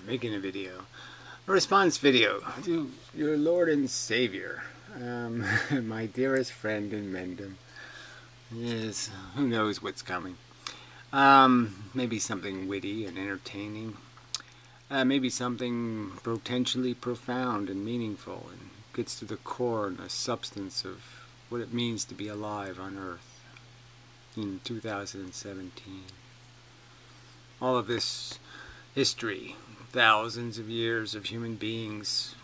Making a video. A response video to your Lord and Savior. My dearest friend inmendham. Yes, who knows what's coming. Maybe something witty and entertaining. Maybe something potentially profound and meaningful and gets to the core and the substance of what it means to be alive on Earth in 2017. All of this history, thousands of years of human beings,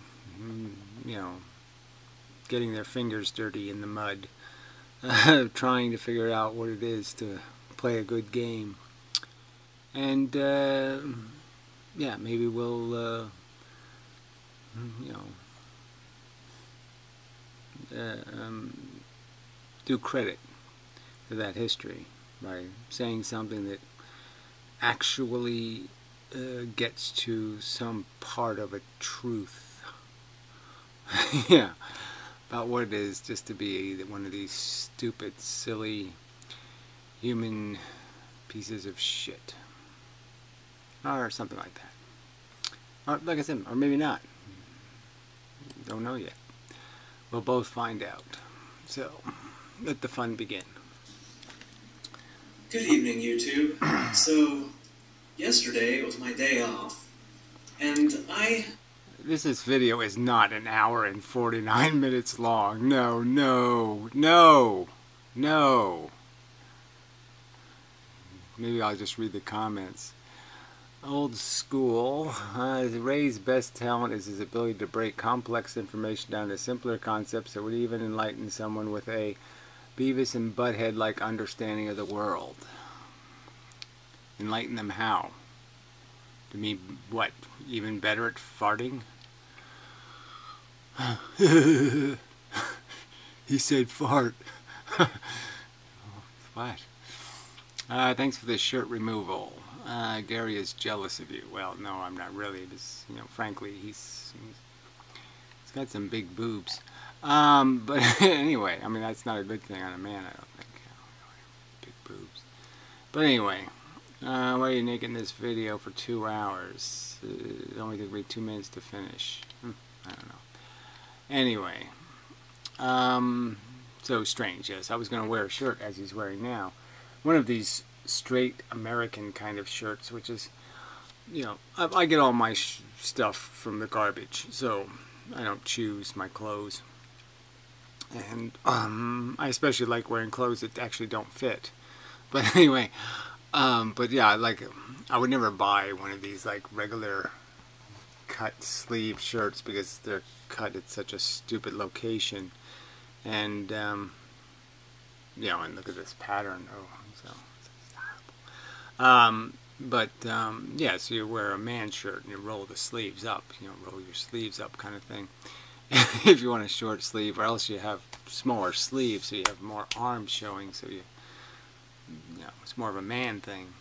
getting their fingers dirty in the mud, trying to figure out what it is to play a good game. And, maybe we'll, do credit to that history by saying something that actually gets to some part of a truth. About what it is just to be one of these stupid, silly human pieces of shit. Or something like that. Or, like I said, or maybe not. Don't know yet. We'll both find out. So, let the fun begin. Good evening, YouTube. So, yesterday was my day off, and This video is not an hour and 49 minutes long. No. Maybe I'll just read the comments. Old school. Ray's best talent is his ability to break complex information down to simpler concepts that would even enlighten someone with a Beavis and Butthead-like understanding of the world. Enlighten them how? To me, what? Even better at farting? He said fart. What? Thanks for the shirt removal. Gary is jealous of you. Well, no, I'm not really. Because, frankly, he's got some big boobs. But anyway, I mean, that's not a good thing on a man, I don't think. Big boobs. But anyway, why are you making this video for 2 hours? It only took me 2 minutes to finish. I don't know. Anyway, so strange, yes. I was going to wear a shirt as he's wearing now. One of these straight American kind of shirts, which is, I get all my stuff from the garbage, so I don't choose my clothes. And I especially like wearing clothes that actually don't fit. But anyway, but yeah, I would never buy one of these like regular cut sleeve shirts because they're cut at such a stupid location. And and look at this pattern. Yeah, so you wear a man shirt and you roll the sleeves up, roll your sleeves up kind of thing. If you want a short sleeve, or else you have smaller sleeves so you have more arms showing, so it's more of a man thing,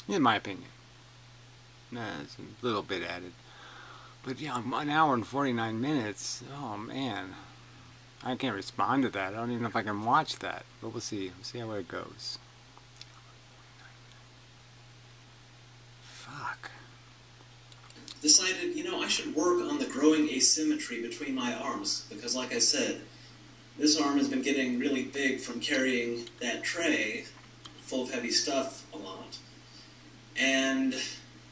in my opinion. It's a little bit added. But yeah, 1 hour and 49 minutes, oh man. I can't respond to that. I don't even know if I can watch that. But we'll see. We'll see how it goes. Fuck. decided, I should work on the growing asymmetry between my arms, because like I said, this arm has been getting really big from carrying that tray full of heavy stuff a lot. And,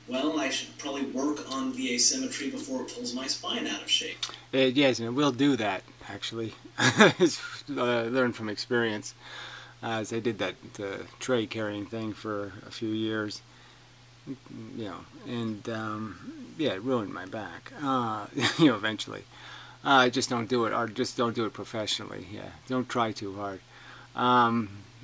well, I should probably work on the asymmetry before it pulls my spine out of shape. Yes, and we'll do that, actually. Learn from experience. As I did that tray carrying thing for a few years, and it ruined my back. Eventually. Just don't do it, or just don't do it professionally. Yeah, don't try too hard.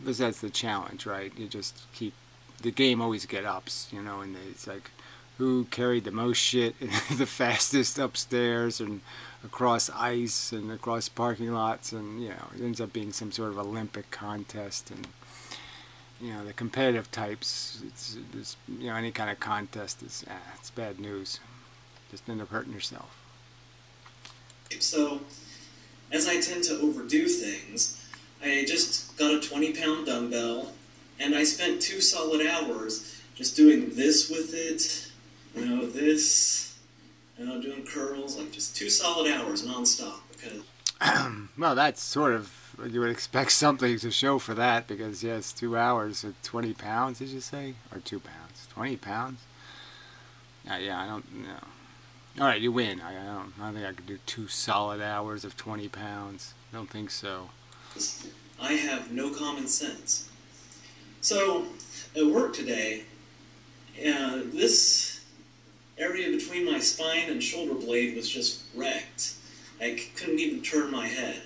Because that's the challenge, right? You just keep the game always get ups, and it's like who carried the most shit the fastest upstairs and across ice and across parking lots, and it ends up being some sort of Olympic contest. And the competitive types, it's any kind of contest is it's bad news. Just end up hurting yourself. So, as I tend to overdo things, I just got a 20-pound dumbbell, and I spent 2 solid hours just doing this with it, this, doing curls, like just 2 solid hours nonstop. Because well, that's sort of, you would expect something to show for that, because yes, 2 hours at 20 pounds, did you say? Or 2 pounds? 20 pounds? Yeah, I don't know. Alright, you win. I don't think I could do 2 solid hours of 20 pounds. Don't think so. I have no common sense. So, at work today, this area between my spine and shoulder blade was just wrecked. I couldn't even turn my head.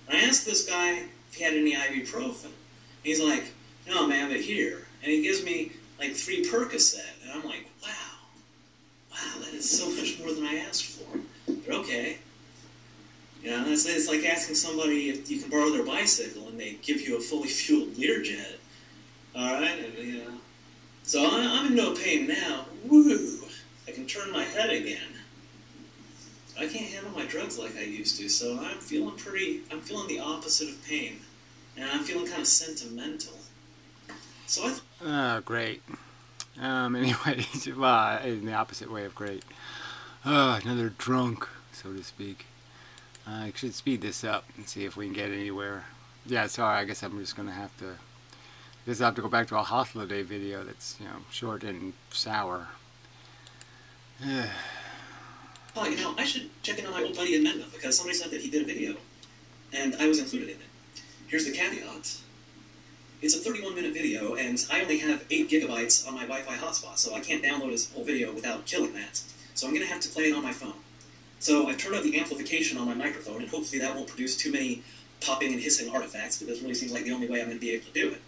And I asked this guy if he had any ibuprofen. He's like, no, man, but here. And he gives me like 3 Percocet. And I'm like, wow, that is so much more than I asked for. But okay. You know, it's like asking somebody if you can borrow their bicycle and they give you a fully fueled Learjet. Alright, you know. So I'm in no pain now. Woo! I can turn my head again. I can't handle my drugs like I used to, so I'm feeling the opposite of pain. And I'm feeling kind of sentimental. So Oh, great. Anyway, well, in the opposite way of great. Another drunk, so to speak. I should speed this up and see if we can get anywhere. Yeah, sorry, I guess I'm just going to have to... I have to go back to a holiday video that's, short and sour. Oh, I should check in on my old buddy Inmendham, because somebody said that he did a video, and I was included in it. Here's the caveat. It's a 31-minute video, and I only have 8 gigabytes on my Wi-Fi hotspot, so I can't download his whole video without killing that. So I'm going to have to play it on my phone. So I've turned up the amplification on my microphone, and hopefully that won't produce too many popping and hissing artifacts, but this really seems like the only way I'm going to be able to do it.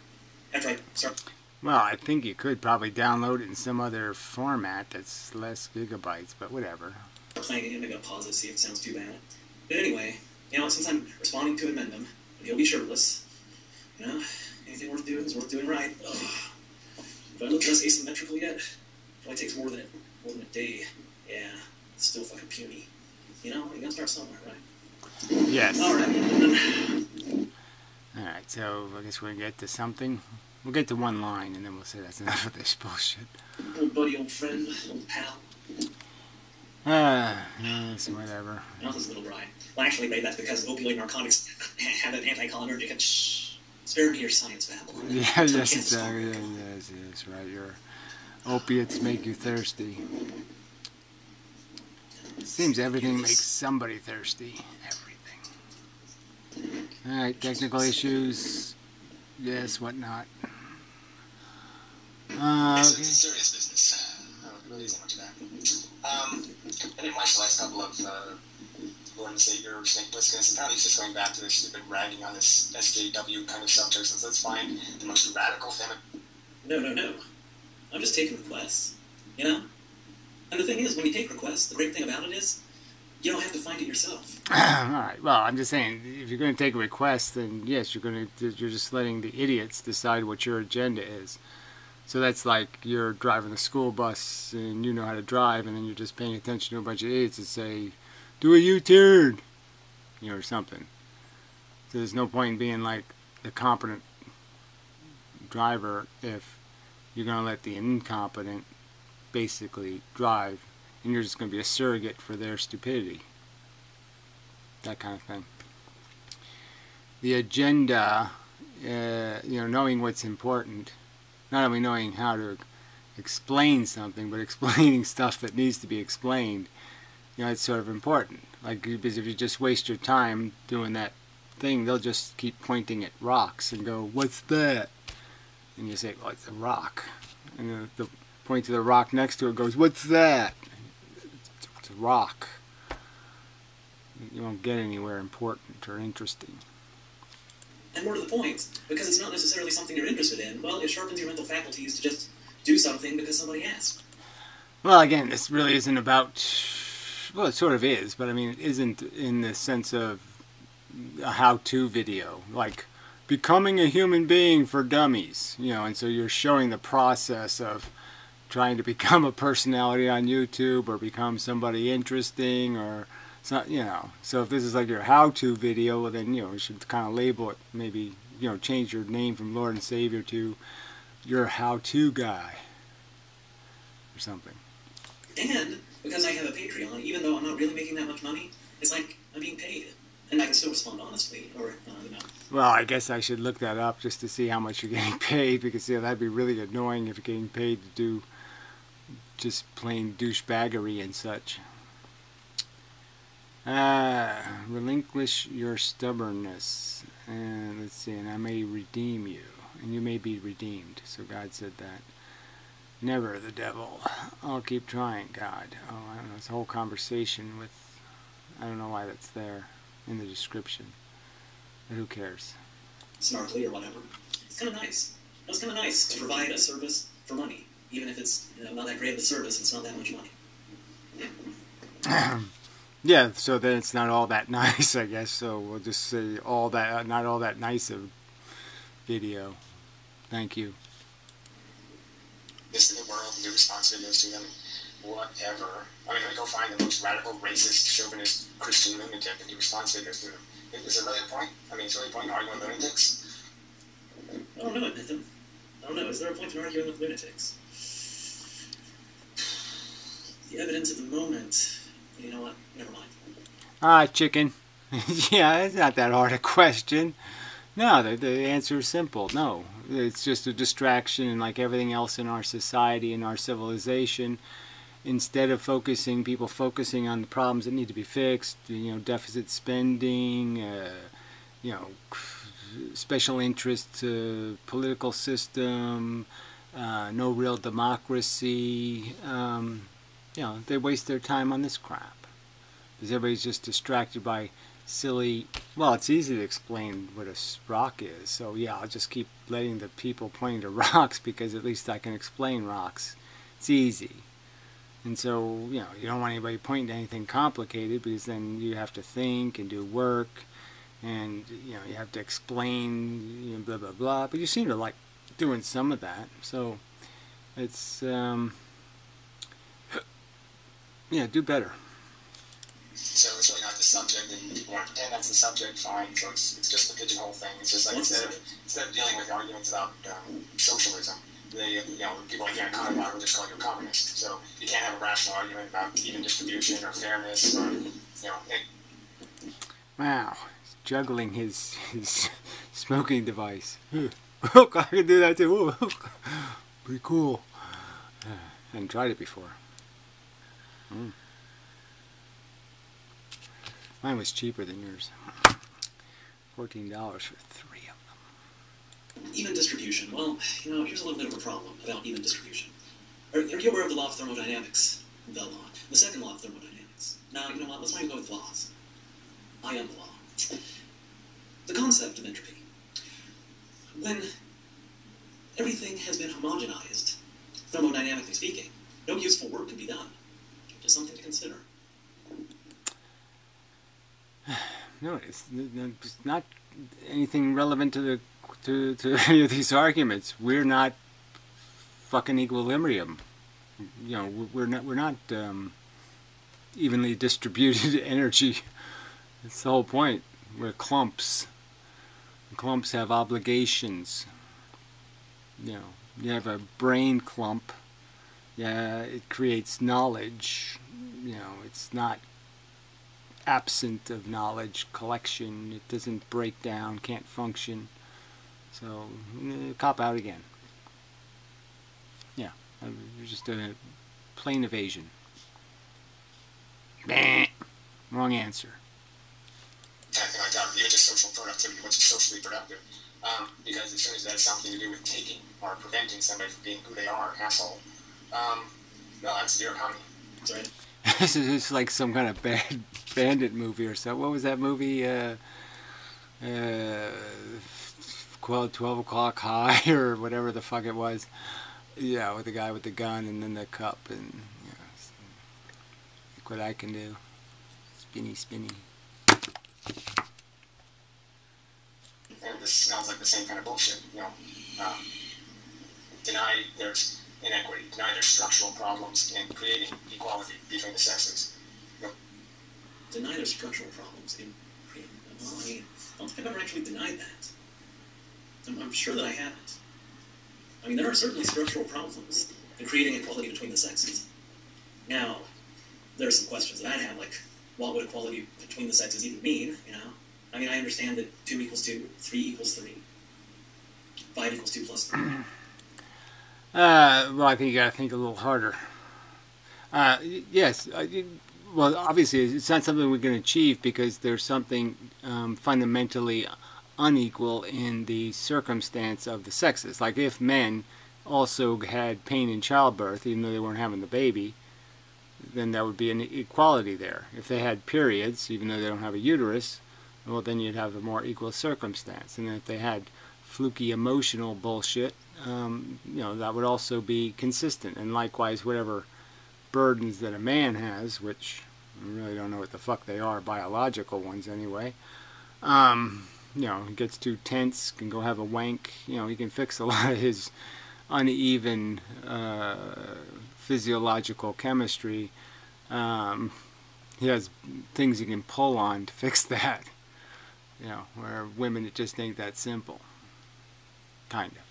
After I start... Well, I think you could probably download it in some other format that's less gigabytes, but whatever. Playing it, maybe I'll pause it, see if it sounds too bad. But anyway, since I'm responding to Inmendham, and he'll be shirtless, anything worth doing is worth doing right. Ugh. Do I look less asymmetrical yet? Probably takes more than a day. Yeah, it's still fucking puny. You gotta start somewhere, right? Yes. Alright. Alright, so I guess we'll get to something. We'll get to one line, and then we'll say that's enough of this bullshit. Old buddy, old friend, old pal. Yes, whatever. Mouth is a little dry. Well, actually, babe, that's because opioid narcotics have an anticholinergic and spare me your science babble. Yeah, yes, exactly. Yes, right. Your opiates make you thirsty. Seems everything makes somebody thirsty. Everything. Alright, technical issues. Yes, whatnot. It's serious business. I don't really so much of that. I didn't watch the last couple of Lord and Savior Snake Plissken. Apparently he's just going back to this stupid ragging on this SJW kind of subject, so let's find the most radical thing. No. I'm just taking requests. And the thing is, when you take requests, the great thing about it is, you don't have to find it yourself. Alright, well, I'm just saying, if you're going to take a request, then yes, you're just letting the idiots decide what your agenda is. So that's like you're driving the school bus and you know how to drive, and then you're just paying attention to a bunch of idiots that say, do a U-turn, or something. So there's no point in being like the competent driver if you're going to let the incompetent basically drive, and you're just going to be a surrogate for their stupidity. That kind of thing. The agenda, knowing what's important, not only knowing how to explain something, but explaining stuff that needs to be explained, it's sort of important. Like, because if you just waste your time doing that thing, they'll just keep pointing at rocks and go, what's that? And you say, well, it's a rock. And the point to the rock next to it goes, what's that? It's a rock. You won't get anywhere important or interesting. And more to the point, because it's not necessarily something you're interested in, well, it sharpens your mental faculties to just do something because somebody asked. Well, again, this really isn't about... Well, it sort of is, but I mean, it isn't in the sense of a how-to video. Like, becoming a human being for dummies, and so you're showing the process of trying to become a personality on YouTube or become somebody interesting or... So if this is like your how-to video, well then, you should kind of label it, maybe, change your name from Lord and Savior to your how-to guy or something. And because I have a Patreon, even though I'm not really making that much money, it's like I'm being paid. And I can still respond honestly, or, you know. Well, I guess I should look that up just to see how much you're getting paid, because yeah, that'd be really annoying if you're getting paid to do just plain douchebaggery and such. Relinquish your stubbornness, and let's see, and I may redeem you, and you may be redeemed. So God said that. Never the devil. I'll keep trying, God. Oh, I don't know. It's a whole conversation with, I don't know why that's there in the description. But who cares? Snarkly or whatever. It's kind of nice. It's kind of nice to provide a service for money. Even if it's, you know, not that great of a service, it's not that much money. Yeah. Yeah, so then it's not all that nice, I guess. So we'll just say all that, not all that nice of video. Thank you. This in the world, new response videos to them, whatever. I mean, we go find the most radical, racist, chauvinist, Christian lunatic and do response videos to them. Is there really a point? I mean, is there really a point in arguing with lunatics? I don't know, inmendham. I don't know. Is there a point in arguing with lunatics? The evidence at the moment... You know what? Never mind. Ah, chicken. Yeah, it's not that hard a question. No, the answer is simple. No, it's just a distraction, and like everything else in our society and our civilization, instead of people focusing on the problems that need to be fixed, you know, deficit spending, you know, special interest political system, no real democracy. You know, they waste their time on this crap because everybody's just distracted by silly. Well, it's easy to explain what a rock is, so yeah, I'll just keep letting the people pointing to rocks because at least I can explain rocks. It's easy. And so, you know, you don't want anybody pointing to anything complicated because then you have to think and do work, and you know, you have to explain, you know, blah blah blah. But you seem to like doing some of that, so it's yeah, do better. So it's really not the subject, and people want to pretend that's the subject, fine. So it's just the pigeonhole thing. It's just like instead of dealing with arguments about socialism, you know, people like Yann Conrad will just call you a communist. So you can't have a rational argument about even distribution or fairness or, you know. Wow, he's juggling his smoking device. Look, I can do that too. Pretty cool. I hadn't tried it before. Mine was cheaper than yours. $14 for 3 of them. Even distribution. Well, you know, here's a little bit of a problem about even distribution. Are you aware of the law of thermodynamics? The law. The second law of thermodynamics. Now, you know what? Let's not even go with laws. I am the law. The concept of entropy. When everything has been homogenized, thermodynamically speaking, no useful work can be done. Just something to consider. No, it's not anything relevant to any of these arguments. We're not fucking equilibrium. You know, we're not evenly distributed energy. That's the whole point. We're clumps. Clumps have obligations. You know, you have a brain clump. Yeah, it creates knowledge. You know, it's not absent of knowledge collection. It doesn't break down, can't function. So, cop out again. Yeah, just a plain evasion. Bah. Wrong answer. Anything like that, even just social productivity, what's socially productive? Because as soon as that has something to do with taking or preventing somebody from being who they are, asshole, no, that's zero economy. That's right. This is just like some kind of bad bandit movie or something. What was that movie? Called 12 O'Clock High or whatever the fuck it was. Yeah, with the guy with the gun and then the cup and, you know, look what I can do. Spinny, spinny. And this smells like the same kind of bullshit, you know. Deny there's inequity, deny there's structural problems in creating equality between the sexes. You know? Deny there's structural problems in creating. Well, I don't think I've ever actually denied that. I'm sure that I haven't. I mean, there are certainly structural problems in creating equality between the sexes. Now, there are some questions that I'd have, like, what would equality between the sexes even mean, you know? I mean, I understand that 2 equals 2, 3 equals 3, 5 equals 2 plus 3. Well, I think you got to think a little harder. Yes. Well, obviously, it's not something we can achieve because there's something fundamentally unequal in the circumstance of the sexes. Like if men also had pain in childbirth, even though they weren't having the baby, then there would be an equality there. If they had periods, even though they don't have a uterus, well, then you'd have a more equal circumstance. And if they had fluky emotional bullshit, that would also be consistent. And likewise, whatever burdens that a man has, which I really don't know what the fuck they are, biological ones anyway, he gets too tense, can go have a wank, he can fix a lot of his uneven physiological chemistry. He has things he can pull on to fix that. Where women, it just ain't that simple. Kind of.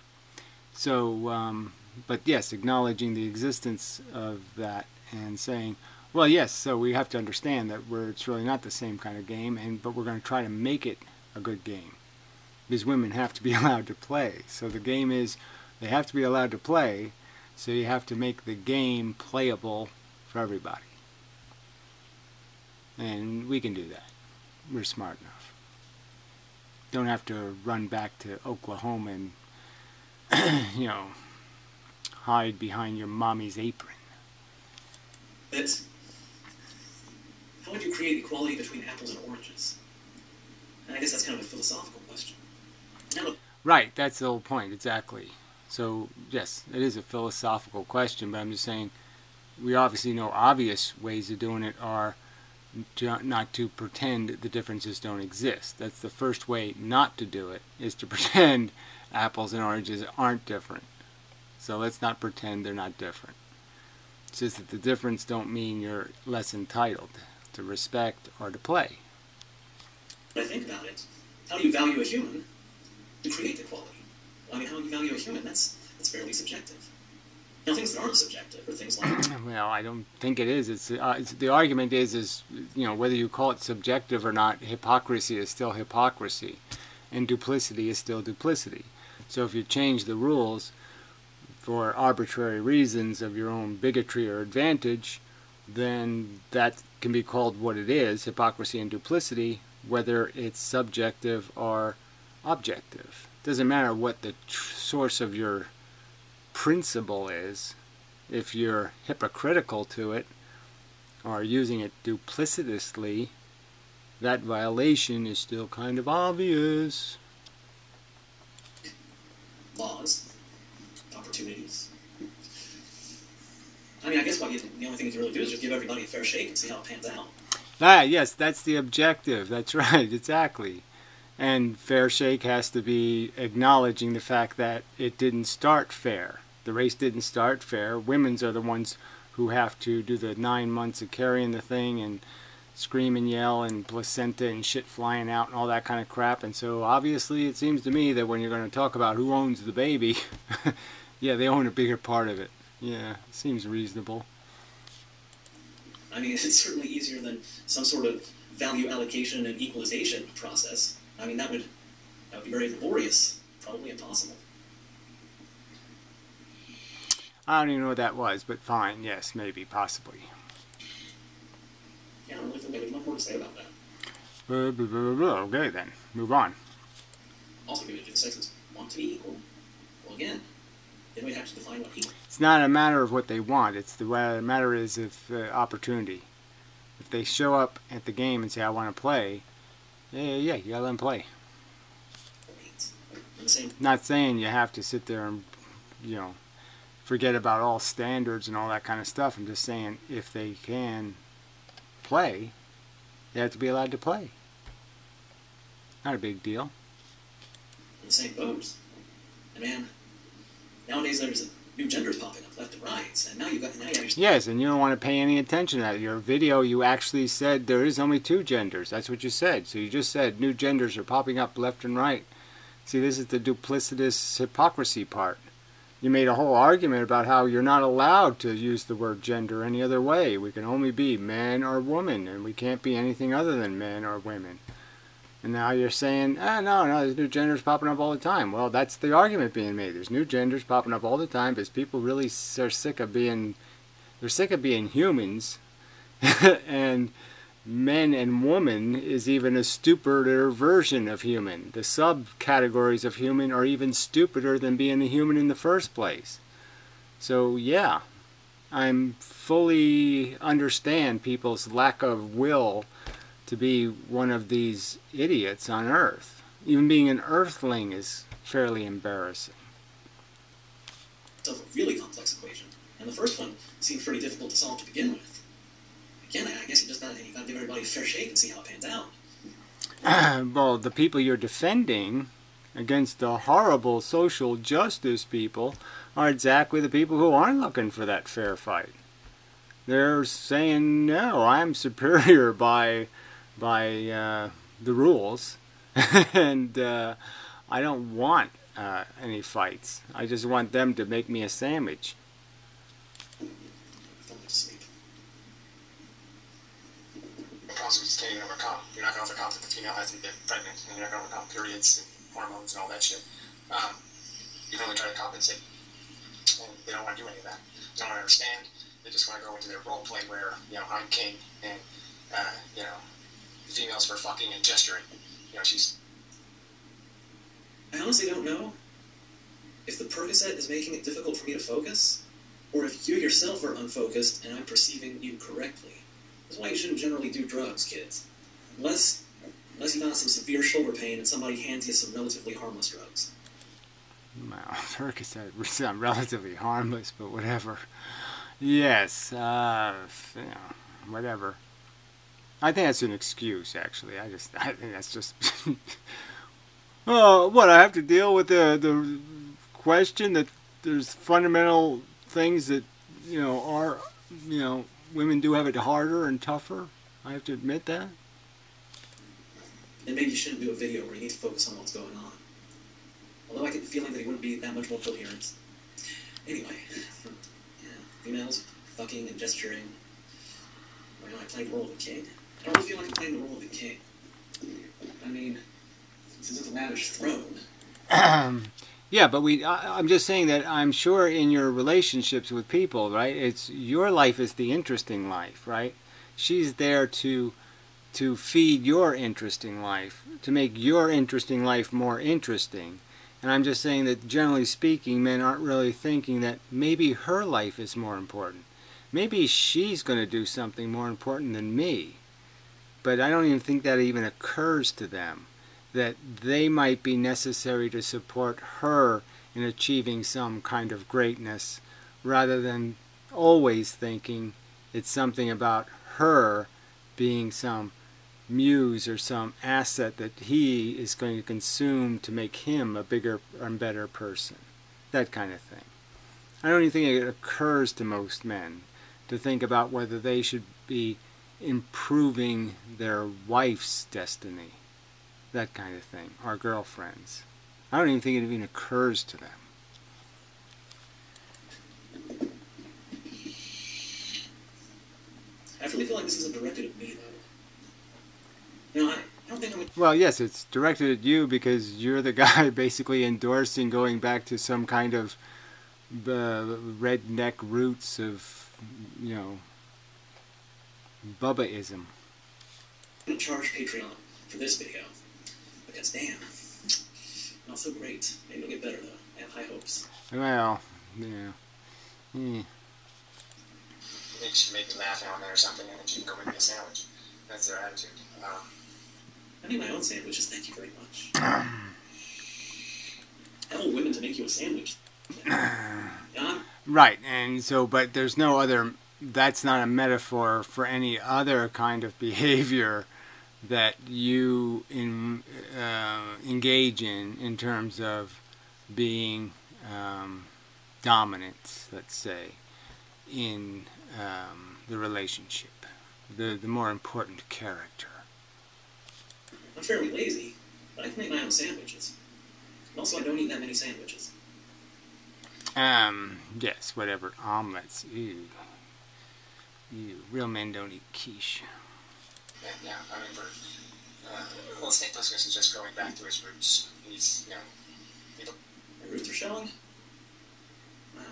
So, but yes, acknowledging the existence of that and saying, well, yes, so we have to understand that it's really not the same kind of game, but we're going to try to make it a good game. Because women have to be allowed to play. So the game is, they have to be allowed to play, so you have to make the game playable for everybody. And we can do that. We're smart enough. Don't have to run back to Oklahoma and, hide behind your mommy's apron. But how would you create equality between apples and oranges? And I guess that's kind of a philosophical question. Right, that's the whole point, exactly. So, yes, it is a philosophical question, but I'm just saying we obviously know obvious ways of doing it are not to pretend the differences don't exist. That's the first way not to do it, is to pretend apples and oranges aren't different. So let's not pretend they're not different. It's just that the difference don't mean you're less entitled to respect or to play. When I think about it, how do you value a human to create equality? I mean, how do you value a human? That's fairly subjective. Now, things that aren't subjective are things like... Well, I don't think it is. It's the argument is whether you call it subjective or not, hypocrisy is still hypocrisy, and duplicity is still duplicity. So if you change the rules for arbitrary reasons of your own bigotry or advantage, then that can be called what it is, hypocrisy and duplicity, whether it's subjective or objective. Doesn't matter what the source of your principle is. If you're hypocritical to it or using it duplicitously, that violation is still kind of obvious. Laws, opportunities. I mean, I guess the only thing you can really do is just give everybody a fair shake and see how it pans out. Yes, that's the objective. That's right, exactly. And fair shake has to be acknowledging the fact that it didn't start fair. The race didn't start fair. Women's are the ones who have to do the 9 months of carrying the thing and scream and yell and placenta and shit flying out and all that kind of crap. And so obviously it seems to me that when you're going to talk about who owns the baby, yeah, they own a bigger part of it. Yeah, seems reasonable. I mean, it's certainly easier than some sort of value allocation and equalization process. I mean, that would be very laborious, probably impossible. I don't even know what that was, but fine, yes, maybe, possibly. Yeah, I don't really think there's much more to say about that. Okay, then, move on. Also, maybe the sexes want to be equal. Well, again, then we'd have to define what equal. It's not a matter of what they want. It's the matter is if opportunity. If they show up at the game and say, I want to play, yeah, you gotta let them play. Not saying you have to sit there and, forget about all standards and all that kind of stuff. I'm just saying if they can play, they have to be allowed to play. Not a big deal. In the same boat. And man, nowadays there's new genders popping up left and right, and now you have... Yes, and you don't want to pay any attention to that. Your video, you actually said there is only 2 genders. That's what you said. So you just said new genders are popping up left and right. See, this is the duplicitous hypocrisy part. You made a whole argument about how you're not allowed to use the word gender any other way. We can only be man or woman, and we can't be anything other than men or women. And now you're saying, no, there's new genders popping up all the time. Well, that's the argument being made. There's new genders popping up all the time because people really are sick of being, they're sick of being humans. And men and woman is even a stupider version of human. The subcategories of human are even stupider than being a human in the first place. So yeah, I'm fully understand people's lack of will to be one of these idiots on Earth. Even being an Earthling is fairly embarrassing. It's a really complex equation, and the first one seemed pretty difficult to solve to begin with. Again, I guess you just gotta give everybody a fair shake and see how it pans out. Well, the people you're defending against the horrible social justice people are exactly the people who aren't looking for that fair fight. They're saying, no, I'm superior by the rules, and I don't want any fights. I just want them to make me a sandwich. The problems we just can't even overcome. You're not going to overcome that the female hasn't been pregnant, and you're not going to overcome periods and hormones and all that shit. You can only try to compensate, and they don't want to do any of that. They don't want to understand. They just want to go into their role play where, I'm king, and the females for fucking and gesturing. She's. I honestly don't know if the Percocet is making it difficult for me to focus, or if you yourself are unfocused and I'm perceiving you correctly. That's why you shouldn't generally do drugs, kids. Unless you got some severe shoulder pain and somebody hands you some relatively harmless drugs. Well, Percocet sound relatively harmless, but whatever. Yes, whatever. I think that's an excuse, actually. I think that's just... what, I have to deal with the question that there's fundamental things that, are, women do have it harder and tougher? I have to admit that? And maybe you shouldn't do a video where you need to focus on what's going on. Although I get the feeling that he wouldn't be that much more coherent. Anyway, females fucking and gesturing. I played the role of the king. I don't really feel like I'm playing the role of the king. I mean, since it's a lavish throne. Yeah, but I'm just saying that I'm sure in your relationships with people, right? It's your life is the interesting life, right? She's there to feed your interesting life, to make your interesting life more interesting. And I'm just saying that generally speaking, men aren't really thinking that maybe her life is more important. Maybe she's going to do something more important than me. But I don't even think that even occurs to them, that they might be necessary to support her in achieving some kind of greatness, rather than always thinking it's something about her being some muse or some asset that he is going to consume to make him a bigger and better person. That kind of thing. I don't even think it occurs to most men to think about whether they should be improving their wife's destiny. That kind of thing. Or girlfriends. I don't even think it even occurs to them. I really feel like this isn't directed at me, though. I don't think I'm... Well, yes, it's directed at you because you're the guy basically endorsing going back to some kind of redneck roots of, Bubbaism. I'm going to charge Patreon for this video. Because, damn, not so great. Maybe it'll get better, though. I have high hopes. Well, yeah. Maybe you should make me laugh now and then or something, and then you can go make me a sandwich. That's their attitude. I make my own sandwiches, thank you very much. Tell women to make you a sandwich. Right, and so, but there's no other, that's not a metaphor for any other kind of behavior that you engage in terms of being dominant, let's say, in the relationship, the more important character. I'm fairly lazy, but I can make my own sandwiches. Also, I don't eat that many sandwiches. Yes, whatever. Omelets. Ew. Ew. Real men don't eat quiche. Yeah, I remember. Well, St. Louis is just going back to his roots. He's, My roots are showing? Wow.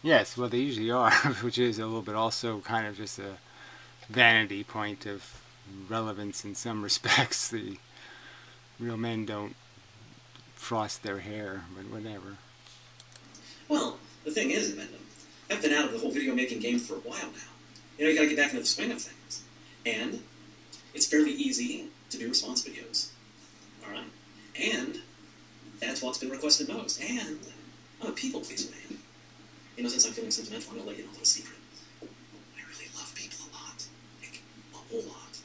Yes, well, they usually are, which is a little bit also kind of just a vanity point of relevance in some respects. The real men don't frost their hair, but whatever. Well, the thing is, inmendham, I've been out of the whole video making game for a while now. You gotta get back into the swing of things. And it's fairly easy to do response videos. Alright? And that's what's been requested most. And I'm a people pleaser, man. Since I'm feeling sentimental, I'm gonna let you know a little secret. I really love people a lot. Like, a whole lot.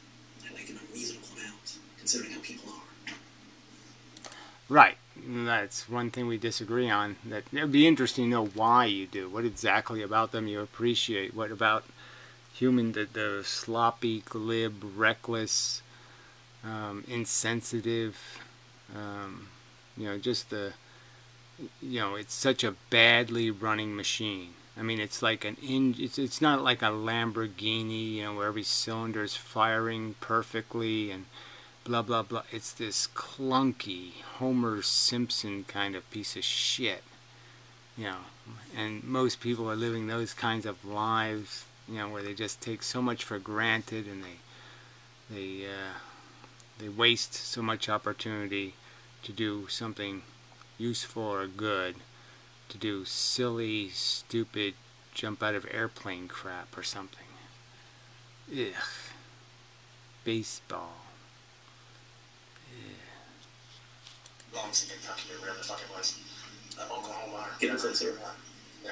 I like an unreasonable amount, considering how people are. Right. That's one thing we disagree on. That it would be interesting to know why you do. What exactly about them you appreciate? What about the sloppy, glib, reckless, insensitive, just the, it's such a badly running machine. I mean, it's like it's not like a Lamborghini, where every cylinder is firing perfectly and blah, blah, blah. It's this clunky Homer Simpson kind of piece of shit, and most people are living those kinds of lives, where they just take so much for granted and they waste so much opportunity to do something useful or good, to do silly, stupid, jump out of airplane crap or something. Ugh. Baseball. Long's in Kentucky or whatever the fuck it was. Oklahoma. Get him closer. Yeah.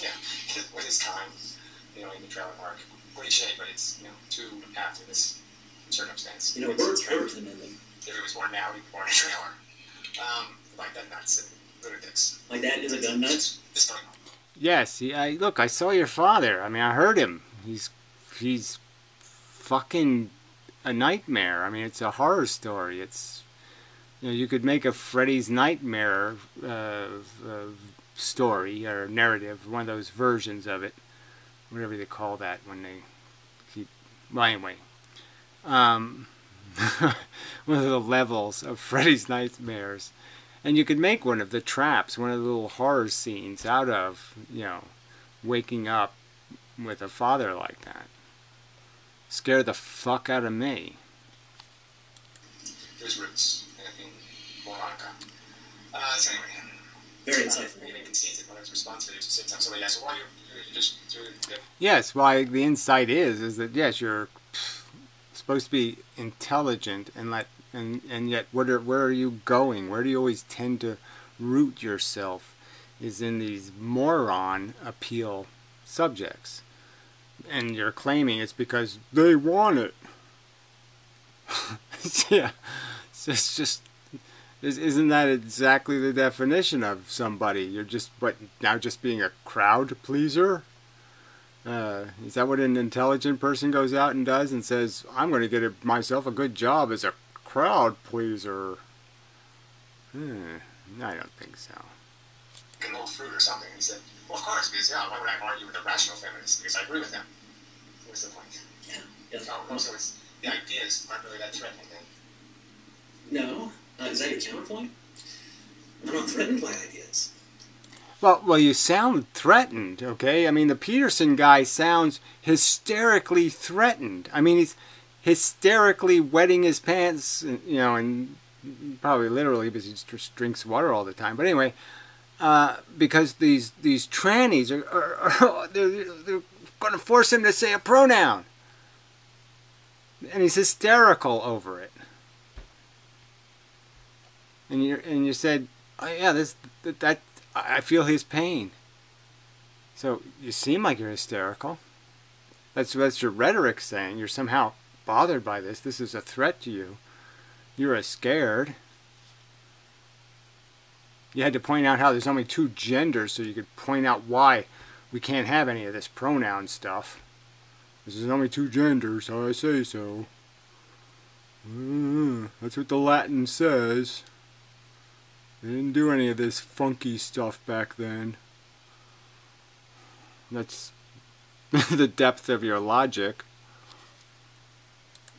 Yeah. With his time, in the trailer park. Cliche, but it's, too apt in this circumstance. Words hurt in them. If it was born now, he'd be born in a trailer. Like that nuts and lunatics. My dad is a gun nut? Yes, I saw your father. I mean, I heard him. He's fucking a nightmare. I mean, it's a horror story. It's, you could make a Freddy's Nightmare story or narrative, one of those versions of it, whatever they call that when they keep. Well, anyway, one of the levels of Freddy's Nightmares, and you could make one of the traps, one of the little horror scenes out of waking up with a father like that. Scare the fuck out of me. His roots in Monica. So anyway. Very insightful. You can see it when it's response videos. At the same time, somebody asks, why you just Yes, why the insight is that yes, you're supposed to be intelligent and yet where are you going? Where do you always tend to root yourself? Is in these moron appeal subjects. And you're claiming it's because they want it. Yeah. It's just, isn't that exactly the definition of somebody? You're just, now just being a crowd pleaser? Is that what an intelligent person goes out and does and says, I'm going to get myself a good job as a crowd pleaser? I don't think so. An old fruit or something. He said, well, of course, because, why would I argue with a rational feminist? Because I agree with them. What's the point? Yeah. Also, the ideas aren't really that threatening then. No. Is that your counterpoint? I'm not threatened by ideas. Well, you sound threatened, okay? I mean, the Peterson guy sounds hysterically threatened. I mean, he's hysterically wetting his pants, and probably literally because he just drinks water all the time. But anyway, because these trannies are they're going to force him to say a pronoun, and he's hysterical over it. And you said, oh yeah, that I feel his pain. So you seem like you're hysterical. That's your rhetoric saying. You're somehow bothered by this. This is a threat to you. You're scared. You had to point out how there's only two genders, so you could point out why we can't have any of this pronoun stuff. There's only two genders, so I say so. That's what the Latin says. They didn't do any of this funky stuff back then. That's the depth of your logic.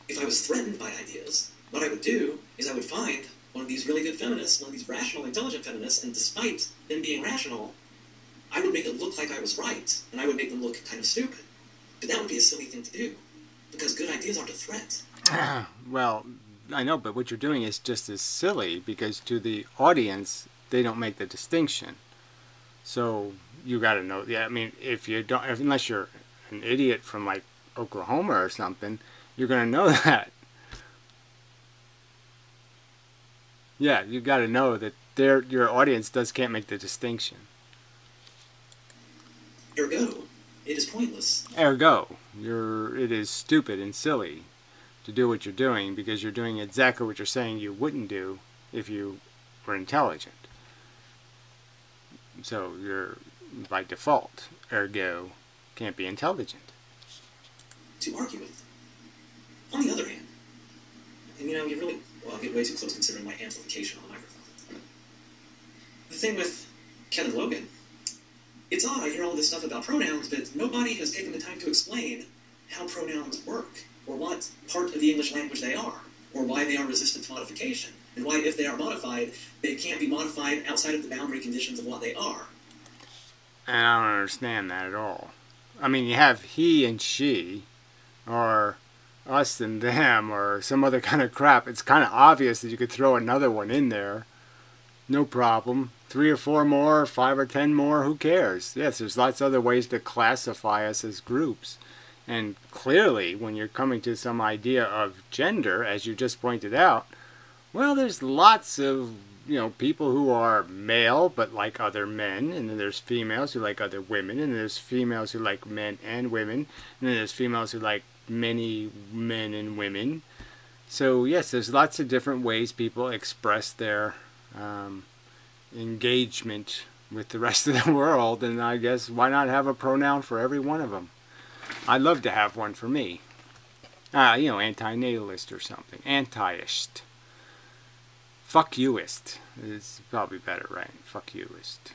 If I was threatened by ideas, what I would do is I would find one of these really good feminists, one of these rational, intelligent feminists, and despite them being rational, I would make it look like I was right, and I would make them look kind of stupid. But that would be a silly thing to do, because good ideas aren't a threat. Well, I know, but what you're doing is just as silly, because to the audience, they don't make the distinction. So you got to know. Yeah, I mean, if you don't, unless you're an idiot from like Oklahoma or something, you're going to know that. Yeah, you got to know that your audience can't make the distinction. Ergo, it is pointless. Ergo, it is stupid and silly to do what you're doing, because you're doing exactly what you're saying you wouldn't do if you were intelligent. So you're, by default, ergo, can't be intelligent. To argue with. On the other hand, and you know, I'll get way too close considering my amplification on the microphone. The thing with Kevin Logan, it's odd, I hear all this stuff about pronouns, but nobody has taken the time to explain how pronouns work, or what part of the English language they are, or why they are resistant to modification, and why, if they are modified, they can't be modified outside of the boundary conditions of what they are. And I don't understand that at all. I mean, you have he and she, or us and them, or some other kind of crap. It's kind of obvious that you could throw another one in there. No problem. 3 or 4 more, 5 or 10 more, who cares? Yes, there's lots of other ways to classify us as groups. And clearly, when you're coming to some idea of gender, as you just pointed out, well, there's lots of, people who are male but like other men, and then there's females who like other women, and there's females who like men and women, and then there's females who like many men and women. So yes, there's lots of different ways people express their engagement with the rest of the world, and I guess why not have a pronoun for every one of them? I'd love to have one for me. Antinatalist or something. Antiist. Fuck youist. It's probably better, right? Fuck youist.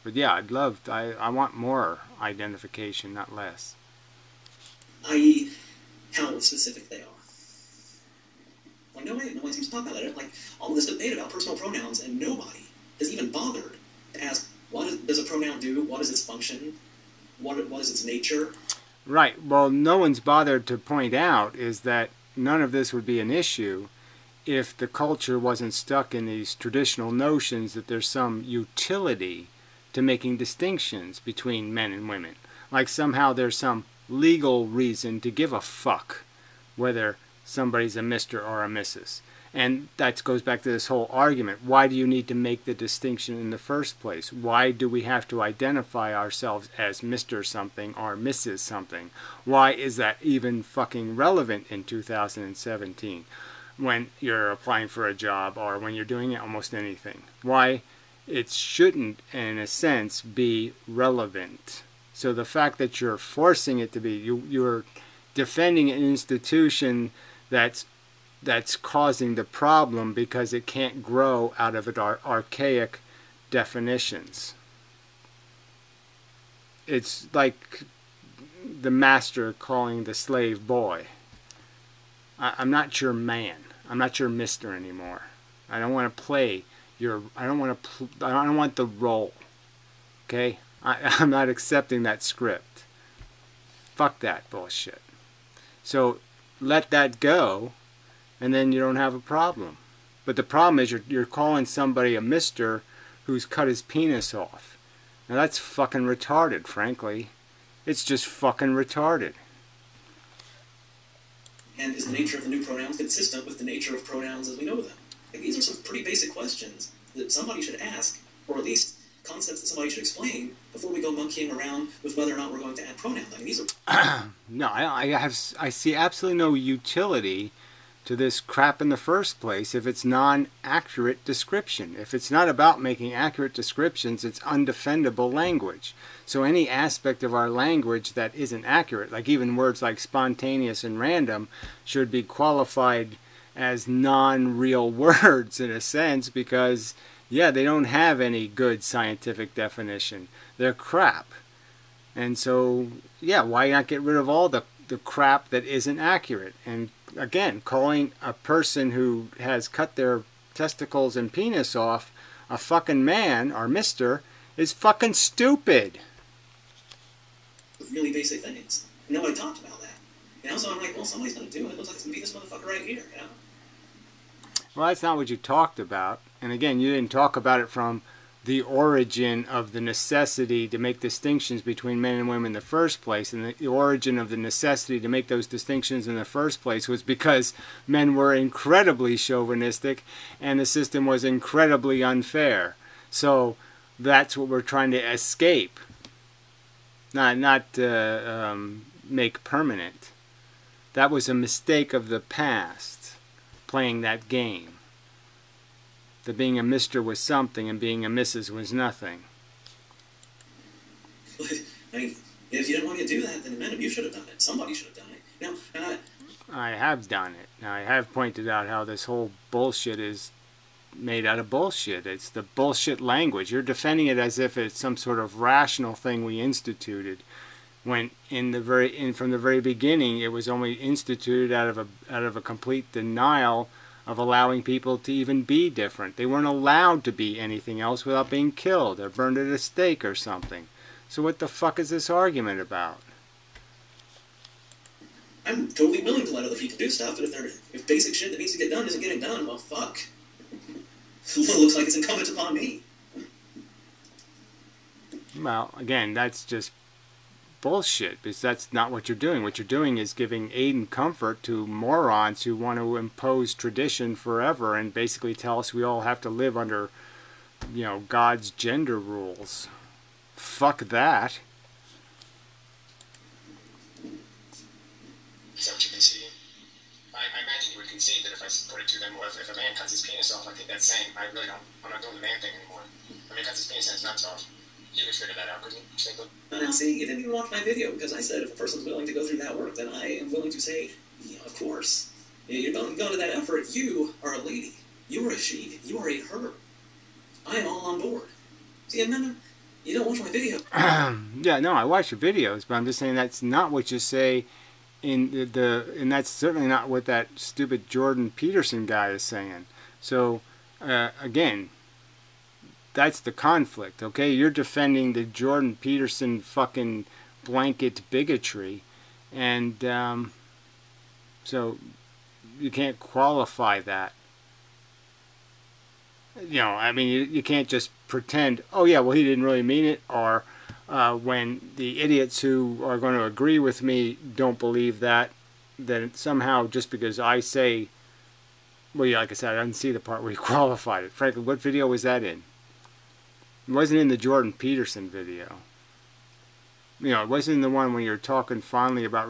But yeah, I want more identification, not less. I.e., how specific they are. Like, no one seems to talk about it. Like, all this debate about personal pronouns, and nobody has even bothered to ask, does a pronoun do? What is its function? What is its nature? Right. Well, no one's bothered to point out is that none of this would be an issue if the culture wasn't stuck in these traditional notions that there's some utility to making distinctions between men and women. Like somehow there's some legal reason to give a fuck whether somebody's a Mr. or a Mrs. And that goes back to this whole argument. Why do you need to make the distinction in the first place? Why do we have to identify ourselves as Mr. something or Mrs. something? Why is that even fucking relevant in 2017 when you're applying for a job or when you're doing almost anything? Why it shouldn't, in a sense, be relevant. So the fact that you're forcing it to be, you're defending an institution that's causing the problem because it can't grow out of its archaic definitions. It's like the master calling the slave boy. I'm not your man. I'm not your mister anymore. I don't want to play your. I don't want the role. Okay? I'm not accepting that script. Fuck that bullshit. So let that go, and then you don't have a problem. But the problem is you're calling somebody a mister who's cut his penis off. Now that's fucking retarded, frankly. It's just fucking retarded. And is the nature of the new pronouns consistent with the nature of pronouns as we know them? Like, these are some pretty basic questions that somebody should ask, or at least concepts that somebody should explain before we go monkeying around with whether or not we're going to add pronouns. I mean, these are... No, I see absolutely no utility to this crap in the first place if it's non-accurate description. If it's not about making accurate descriptions, it's undefendable language. So any aspect of our language that isn't accurate, like even words like spontaneous and random, should be qualified as non-real words in a sense, because yeah, they don't have any good scientific definition. They're crap. And so yeah, why not get rid of all the crap that isn't accurate? And again, calling a person who has cut their testicles and penis off a fucking man or mister is fucking stupid. Really basic things. Nobody talked about that. You know, so I'm like, well, somebody's gonna do it. It looks like it's gonna be this motherfucker right here, you know? Well, that's not what you talked about. And again, you didn't talk about it from the origin of the necessity to make distinctions between men and women in the first place. And the origin of the necessity to make those distinctions in the first place was because men were incredibly chauvinistic and the system was incredibly unfair. So that's what we're trying to escape, not make permanent. That was a mistake of the past, playing that game. That being a Mr. was something and being a Mrs. was nothing. But, I mean, if you didn't want me to do that, then amendment, you should have done it. Somebody should have done it. Now, I have done it. Now, I have pointed out how this whole bullshit is made out of bullshit. It's the bullshit language. You're defending it as if it's some sort of rational thing we instituted, when from the very beginning it was only instituted out of a complete denial of allowing people to even be different. They weren't allowed to be anything else without being killed or burned at a stake or something. So what the fuck is this argument about? I'm totally willing to let other people do stuff, but if basic shit that needs to get done isn't getting done, well, fuck. It looks like it's incumbent upon me. Well, again, that's just bullshit, because that's not what you're doing. What you're doing is giving aid and comfort to morons who want to impose tradition forever and basically tell us we all have to live under, you know, God's gender rules. Fuck that. Is that what you concede? I imagine you would concede that if I put it to them, well, if a man cuts his penis off, I think that's saying, I'm not doing the man thing anymore. A man cuts his penis and his nuts off. You could figure that out, couldn't you? Now, see, you didn't even watch my video, because I said if a person's willing to go through that work, then I am willing to say, yeah, of course. You're going to that effort. You are a lady. You are a she. You are a her. I am all on board. See, and then you don't watch my video. Yeah, no, I watch your videos, but I'm just saying that's not what you say in and that's certainly not what that stupid Jordan Peterson guy is saying. So, again, that's the conflict, okay? You're defending the Jordan Peterson fucking blanket bigotry, and so you can't qualify that. You know, I mean, you can't just pretend, oh yeah, well, he didn't really mean it, or when the idiots who are going to agree with me don't believe that, then somehow just because I say, well, yeah, like I said, I didn't see the part where he qualified it. Frankly, what video was that in? It wasn't in the Jordan Peterson video. You know, it wasn't in the one when you're talking fondly about,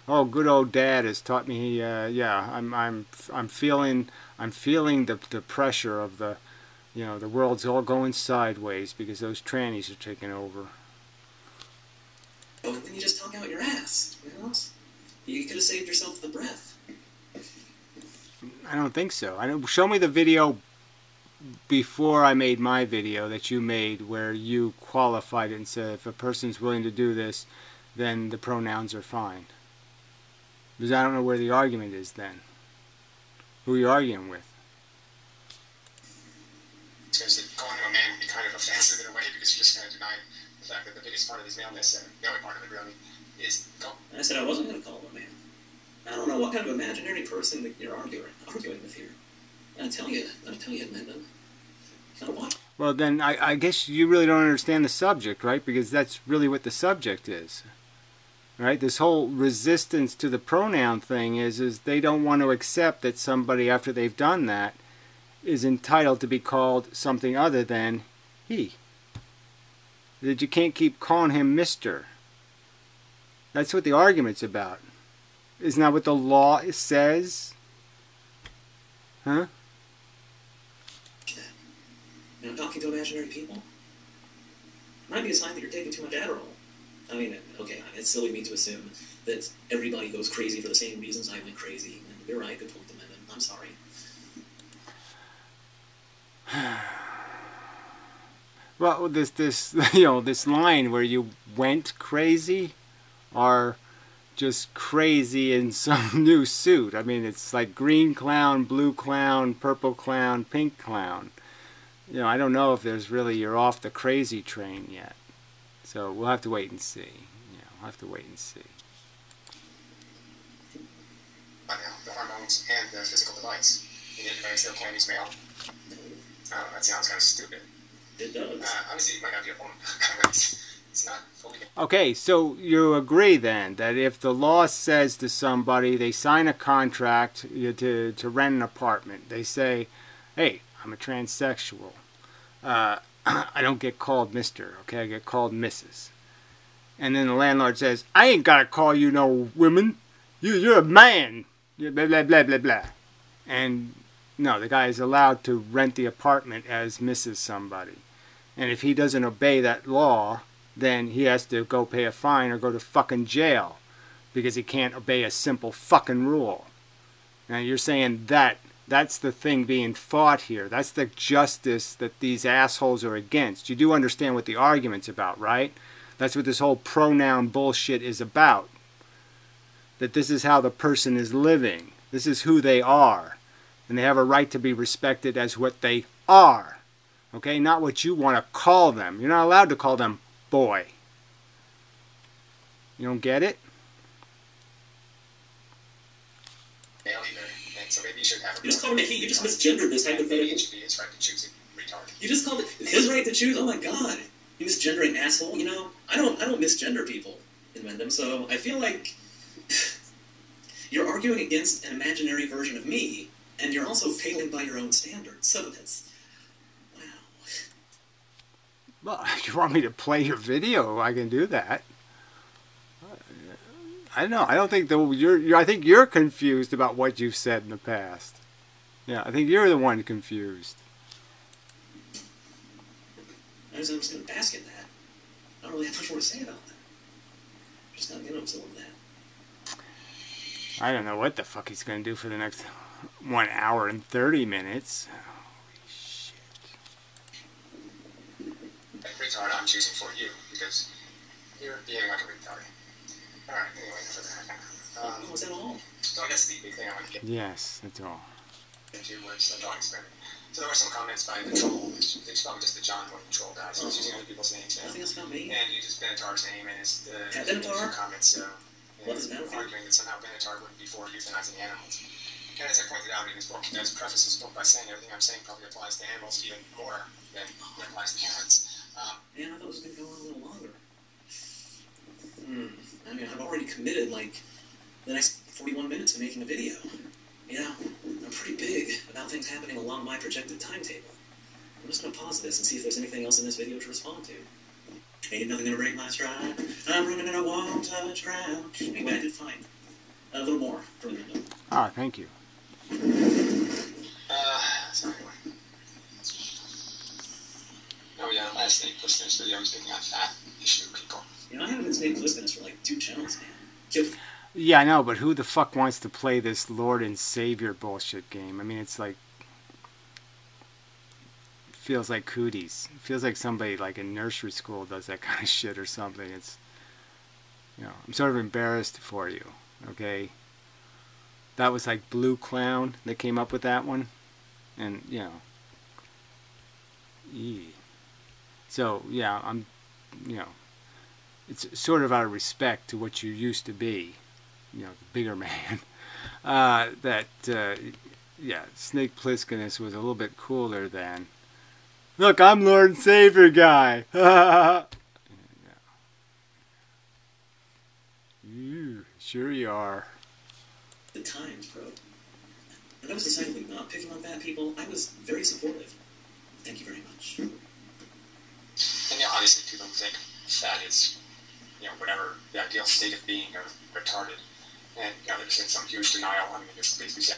oh, good old dad has taught me. Yeah, I'm feeling the pressure of the, you know, the world's all going sideways because those trannies are taking over. Oh, and then you just talk out your ass. You know, you could have saved yourself the breath. I don't think so. Show me the video before I made my video that you made where you qualified it and said if a person's willing to do this, then the pronouns are fine. Because I don't know where the argument is then. Who are you arguing with? I was going to say, calling him a man would be kind of offensive in a way because you're just going to deny the fact that the biggest part of his maleness, and the only part of it really, is gold. I said I wasn't going to call him a man. I don't know what kind of imaginary person that you're arguing with here. I'll tell you, Mendham. You know what? Well, then I guess you really don't understand the subject, right? Because that's really what the subject is. Right? This whole resistance to the pronoun thing is they don't want to accept that somebody, after they've done that, is entitled to be called something other than he. That you can't keep calling him Mr. That's what the argument's about. Isn't that what the law says? Huh? You know, talking to imaginary people might be a sign that you're taking too much Adderall. I mean, okay, it's silly of me to assume that everybody goes crazy for the same reasons I went crazy. And you're right, good point, Amendment. I'm sorry. Well, this this line where you went crazy, or just crazy in some new suit. I mean, it's like green clown, blue clown, purple clown, pink clown. I don't know if there's really, you're off the crazy train yet. So we'll have to wait and see. We'll have to wait and see. But the hormones and the physical device. You need to still claim he's male. I don't know, that sounds kind of stupid. It does. Obviously, it might not be a woman. It's not fully. Okay, so you agree then that if the law says to somebody, they sign a contract to rent an apartment, they say, hey, I'm a transsexual. I don't get called Mr., okay? I get called Mrs. And then the landlord says, I ain't got to call you no woman. You're a man. Blah, blah, blah, blah, blah. And no, the guy is allowed to rent the apartment as Mrs. somebody. And if he doesn't obey that law, then he has to go pay a fine or go to fucking jail because he can't obey a simple fucking rule. Now you're saying that's the thing being fought here. That's the justice that these assholes are against. You do understand what the argument's about, right? That's what this whole pronoun bullshit is about. That this is how the person is living. This is who they are. And they have a right to be respected as what they are. Okay? Not what you want to call them. You're not allowed to call them boy. You don't get it? Male either. And so maybe you should have. You just called him a he. You just misgendered this hypothetical. It should be his right to choose a retard. You just called it his right to choose. Oh my god, you misgendering asshole. I don't misgender people in Mendham, so I feel like you're arguing against an imaginary version of me, and you're also failing by your own standards. So that's wow. Well, if you want me to play your video, I can do that. I don't know. I don't think I think you're confused about what you've said in the past. Yeah, I think you're the one confused. I'm just going to bask in that. I don't really have much more to say about that. I'm just not going to absorb that. I don't know what the fuck he's going to do for the next 1 hour and 30 minutes. Holy shit. Retard, I'm choosing for you because you're being like a retard. Alright, anyway, for that. Was that all? So I guess the big thing I want to get Yes, that's all. into was the drawing experiment. So there were some comments by the troll, it's probably just the John Wayne troll guy, so he's using other people's names now. Nothing else about me. And he used Benatar's name and his Benatar? comments, What is Benatar? arguing that somehow Benatar wouldn't be for euthanizing animals. And as I pointed out in his book, he does preface his book by saying everything I'm saying probably applies to animals even more than it applies to humans. Man, I thought it was going to go on a little longer. I mean, I've already committed, like, the next 41 minutes to making a video. I'm pretty big about things happening along my projected timetable. I'm just going to pause this and see if there's anything else in this video to respond to. Ain't nothing going to break my stride. I'm running in a one-touch crowd. Maybe I did fine. A little more from the window. Ah, thank you. So anyway. Oh yeah, last night, listeners video was picking on fat issue people. I haven't been saying listeners for like 2 channels, man. Yeah, I know, but who the fuck wants to play this Lord and Savior bullshit game? I mean, it's like... feels like cooties. It feels like somebody like in nursery school does that kind of shit or something. It's... I'm sort of embarrassed for you, okay? That was like Blue Clown that came up with that one. And, So, yeah, I'm, it's sort of out of respect to what you used to be, the bigger man, Snake Plisskenus was a little bit cooler than, look, I'm Lord and Savior guy. Sure you are. The times, bro. When I was decidedly not picking on fat people, I was very supportive. Thank you very much. And obviously people think fat is, whatever the ideal state of being or retarded. And, they're just in some huge denial. I mean, it's basically...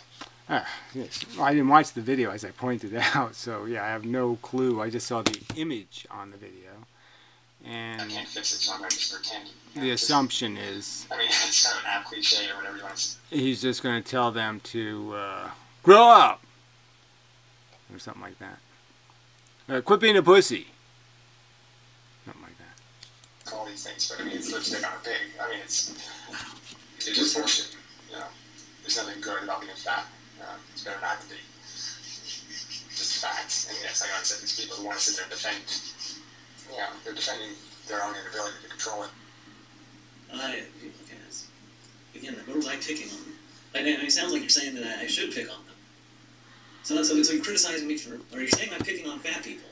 Yes. Well, I didn't watch the video, as I pointed out, so yeah, I have no clue. I just saw the image on the video. And I can't fix it, so I'm going to just pretend. The assumption is... I mean, it's kind of an app cliche or whatever you want to say. He's just going to tell them to Grow up! Or something like that. Quit being a pussy. Something like that. All these things, but I mean, it's lipstick on a pig. I mean, it's just bullshit. You know, there's nothing good about being fat. It's better not to be. Just facts. And yes, like I said, these people who want to sit there and defend, you know, they're defending their own inability to control it. Again, what was I picking on? And it sounds like you're saying that I should pick on them. So you're criticizing me for, or you're saying I'm picking on fat people.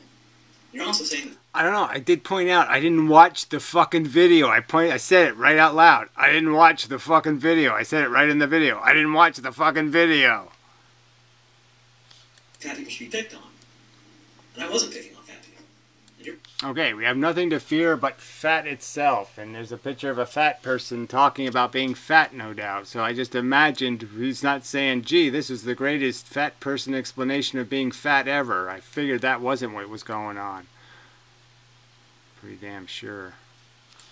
You're also saying... I don't know. I did point out I didn't watch the fucking video. I said it right out loud. I didn't watch the fucking video. I said it right in the video. I didn't watch the fucking video. Fat people should be picked on. And I wasn't picking on fat people. Okay, we have nothing to fear but fat itself. And there's a picture of a fat person talking about being fat, no doubt. So I just imagined he's not saying, gee, this is the greatest fat person explanation of being fat ever. I figured that wasn't what was going on. Pretty damn sure.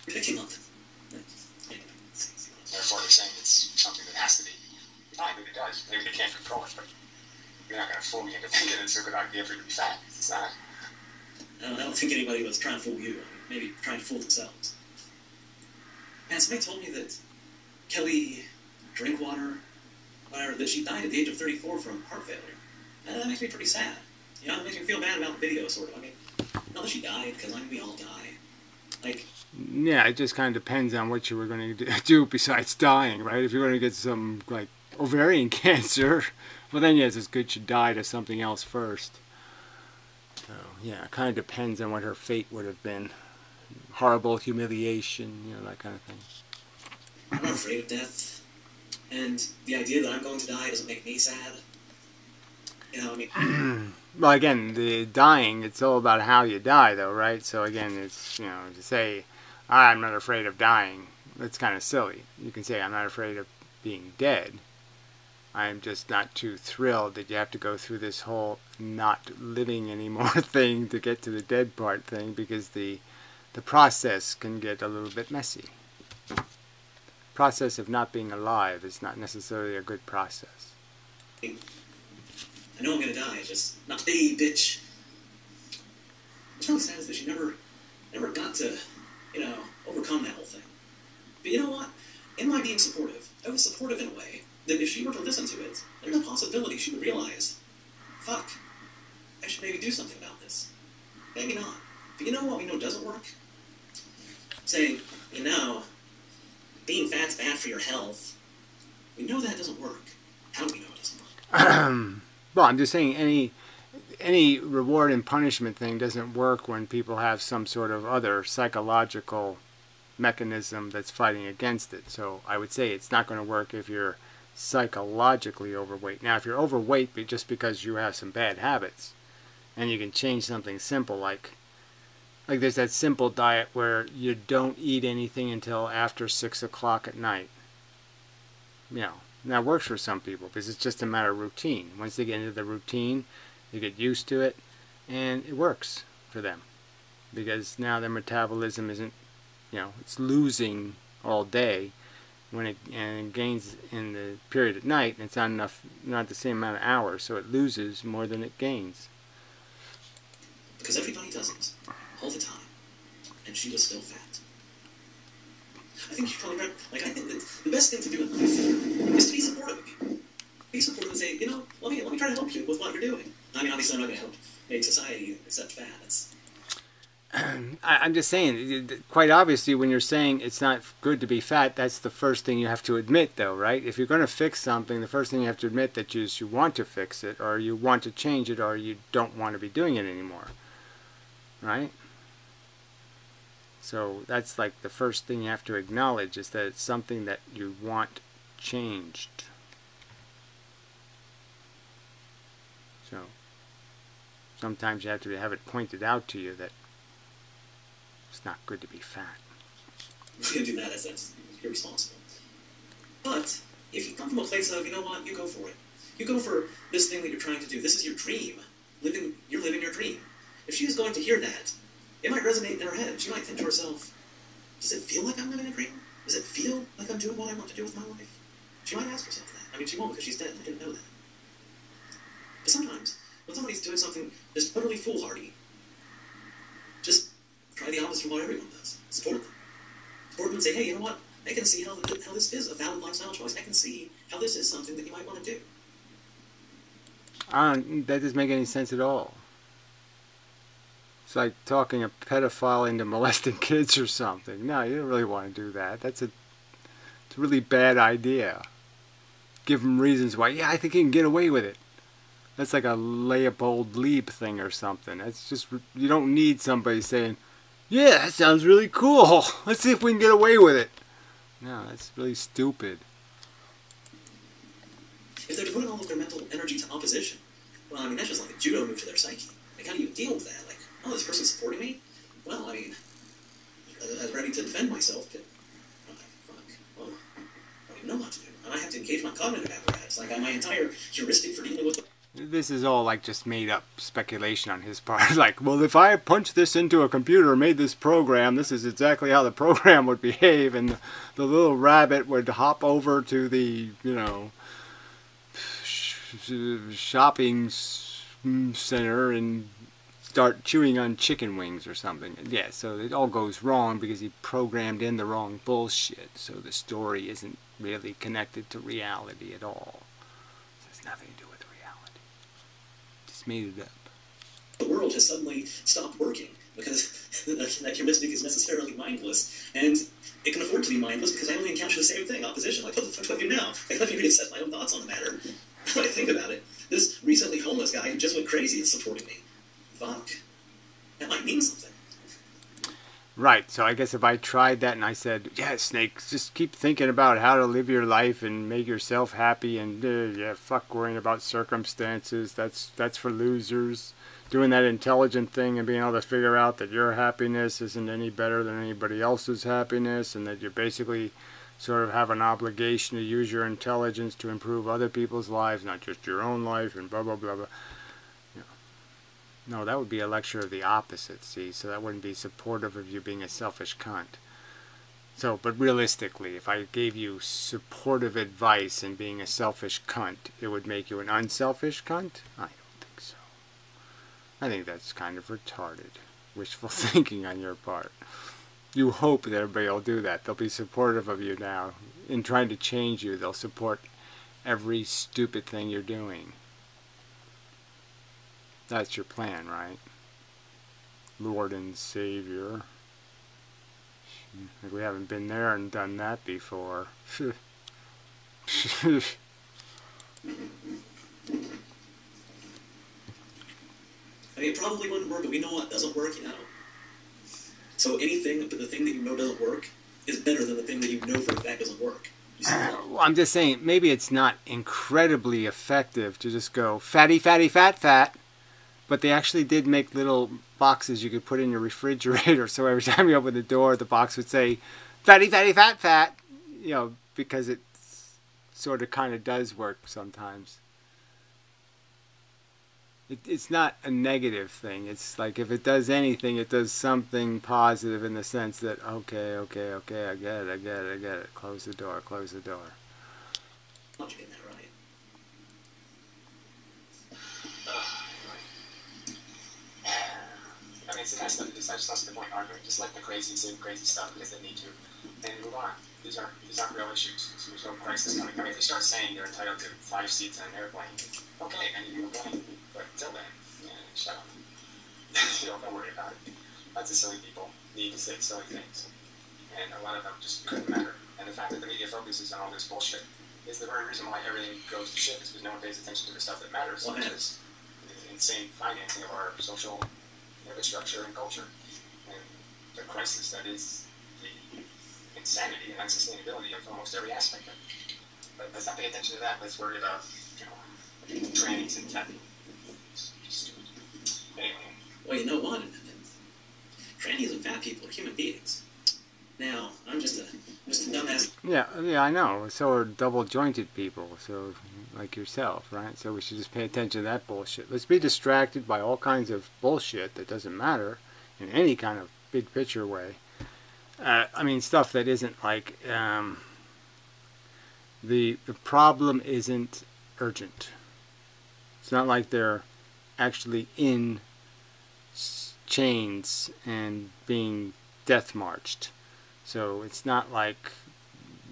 Picking on them. Therefore, they're saying it's something that has to be. Not maybe it does. Maybe they can't control it, but you're not going to fool me into thinking it's a good idea for you to be fat. It's not. I don't think anybody was trying to fool you. Maybe trying to fool themselves. Man, somebody told me that Kelly Drinkwater, whatever, that she died at the age of 34 from heart failure. And that makes me pretty sad. You know, it makes me feel bad about the video, sort of. I mean, not that she died, because I mean, we all die. Like... Yeah, it just kind of depends on what you were going to do besides dying, right? If you're going to get some, like, ovarian cancer, well then, yes, it's good you died of something else first. So, yeah, it kind of depends on what her fate would have been. Horrible humiliation, you know, that kind of thing. I'm not afraid of death. And the idea that I'm going to die doesn't make me sad. You know, I mean... Well, again, the dying, it's all about how you die, though, right? So, again, it's, you know, to say, I'm not afraid of dying, that's kind of silly. You can say, I'm not afraid of being dead. I'm just not too thrilled that you have to go through this whole not living anymore thing to get to the dead part thing, because the process can get a little bit messy. The process of not being alive is not necessarily a good process. I know I'm gonna die, just not today, bitch. What's really sad is that she never got to, you know, overcome that whole thing. But you know what? In my being supportive, I was supportive in a way that if she were to listen to it, there's a possibility she would realize, fuck, I should maybe do something about this. Maybe not. But you know what we know doesn't work? Saying, you know, being fat's bad for your health. We know that doesn't work. How do we know it doesn't work? Well, I'm just saying any reward and punishment thing doesn't work when people have some sort of other psychological mechanism that's fighting against it. So I would say it's not going to work if you're psychologically overweight. Now, if you're overweight just because you have some bad habits, and you can change something simple like there's that simple diet where you don't eat anything until after 6 o'clock at night. You know, that works for some people because it's just a matter of routine. Once they get into the routine, they get used to it, and it works for them because now their metabolism isn't, you know, it's losing all day when it gains in the period at night. It's not enough, not the same amount of hours, so it loses more than it gains. Because everybody doesn't all the time, and she was still fat. I think she's probably right. Like, I think that the best thing to do in life is to be supportive of people. Be supportive and say, you know, let me try to help you with what you're doing. I mean, obviously I'm not going to help make society accept fat. I'm just saying, quite obviously, when you're saying it's not good to be fat, that's the first thing you have to admit, though, right? If you're going to fix something, the first thing you have to admit that you want to fix it, or you want to change it, or you don't want to be doing it anymore, right? So that's like the first thing you have to acknowledge, is that it's something that you want changed. So sometimes you have to have it pointed out to you that it's not good to be fat. If you're going to do that, that's irresponsible. But if you come from a place of, you know what, you go for it. You go for this thing that you're trying to do. This is your dream. You're living your dream. If she is going to hear that, it might resonate in her head. She might think to herself, does it feel like I'm living a dream? Does it feel like I'm doing what I want to do with my life? She might ask herself that. I mean, she won't because she's dead. I didn't know that. But sometimes, when somebody's doing something that's totally foolhardy, just try the opposite of what everyone does. Support them. Support them and say, hey, you know what? I can see how this is a valid lifestyle choice. I can see how this is something that you might want to do. That doesn't make any sense at all. It's like talking a pedophile into molesting kids or something. No, you don't really want to do that. It's a really bad idea. Give them reasons why. Yeah, I think you can get away with it. That's like a Leopold Lieb thing or something. That's just, you don't need somebody saying, yeah, that sounds really cool. Let's see if we can get away with it. No, that's really stupid. If they're devoting all of their mental energy to opposition, well, I mean, that's just like a judo move to their psyche. Like, how do you deal with that? Like, oh, this person's supporting me? Well, I mean, I was ready to defend myself, but, well, I don't even know what to do. And I have to engage my cognitive apparatus. Like, my entire heuristic for dealing with the... This is all like just made up speculation on his part. Like, well, if I punch this into a computer, made this program, this is exactly how the program would behave, and the little rabbit would hop over to the, you know, shopping center and start chewing on chicken wings or something. Yeah, so it all goes wrong because he programmed in the wrong bullshit. So the story isn't really connected to reality at all. It has nothing to do with reality. Just made it up. The world has suddenly stopped working because that heuristic is necessarily mindless, and it can afford to be mindless because I only encounter the same thing, opposition. Like, what the fuck do I do now? Like, let me reassess my own thoughts on the matter. When I think about it, this recently homeless guy who just went crazy is supporting me. Fuck. That might mean something. Right, so I guess if I tried that and I said, yeah, Snake, just keep thinking about how to live your life and make yourself happy, and yeah, fuck worrying about circumstances, that's for losers. Doing that intelligent thing and being able to figure out that your happiness isn't any better than anybody else's happiness, and that you basically sort of have an obligation to use your intelligence to improve other people's lives, not just your own life, and blah, blah, blah, blah. No, that would be a lecture of the opposite, see? So that wouldn't be supportive of you being a selfish cunt. So, but realistically, if I gave you supportive advice and being a selfish cunt, it would make you an unselfish cunt? I don't think so. I think that's kind of retarded. Wishful thinking on your part. You hope that everybody will do that. They'll be supportive of you now. In trying to change you, they'll support every stupid thing you're doing. That's your plan, right? Lord and Savior. We haven't been there and done that before. I mean, it probably wouldn't work, but we know what doesn't work, you know. So anything, but the thing that you know doesn't work is better than the thing that you know for a fact doesn't work. Well, I'm just saying, maybe it's not incredibly effective to just go fatty, fatty, fat, fat. But they actually did make little boxes you could put in your refrigerator. So every time you open the door, the box would say, fatty, fatty, fat, fat. You know, because it sort of kind of does work sometimes. It's not a negative thing. It's like if it does anything, it does something positive in the sense that, okay, I get it. Close the door. Not getting that right. I mean, it's the kind of stuff that just not the point arguing. Just let the crazy say crazy stuff because they need to, and move on. These aren't real issues. So there's no crisis coming. I mean, if they start saying you're entitled to 5 seats on an airplane, okay, and you go plane. But until then, yeah, shut up. Don't worry about it. Lots of silly people need to say silly things, and a lot of them just couldn't matter. And the fact that the media focuses on all this bullshit is the very reason why everything goes to shit. Is because no one pays attention to the stuff that matters, which is the insane financing of our social infrastructure and culture, and the crisis that is the insanity and unsustainability of almost every aspect of it. But let's not pay attention to that. Let's worry about, trannies and tapping. Stupid. Anyway. Well, you know what? Trannies and fat people are human beings. Now, I'm just a dumbass. Yeah, I know. So are double-jointed people, so like yourself, right? So we should just pay attention to that bullshit. Let's be distracted by all kinds of bullshit that doesn't matter in any kind of big picture way. I mean, stuff that isn't like the problem isn't urgent. It's not like they're actually in chains and being death marched. So it's not like,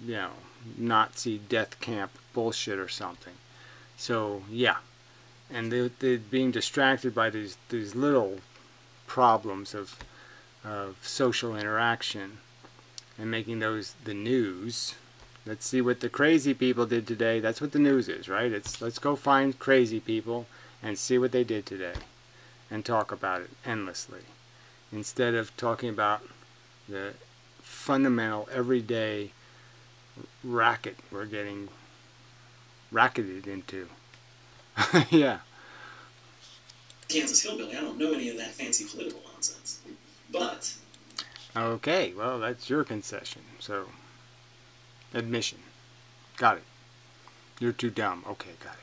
you know, Nazi death camp bullshit or something. So yeah, and they're being distracted by these little problems of social interaction and making those the news. Let's see what the crazy people did today. That's what the news is, right? It's let's go find crazy people and see what they did today and talk about it endlessly, instead of talking about the fundamental everyday racket we're getting racketed into. Yeah. Kansas hillbilly. I don't know any of that fancy political nonsense. But Okay, well, that's your concession. So, admission. Got it. You're too dumb. Okay, got it.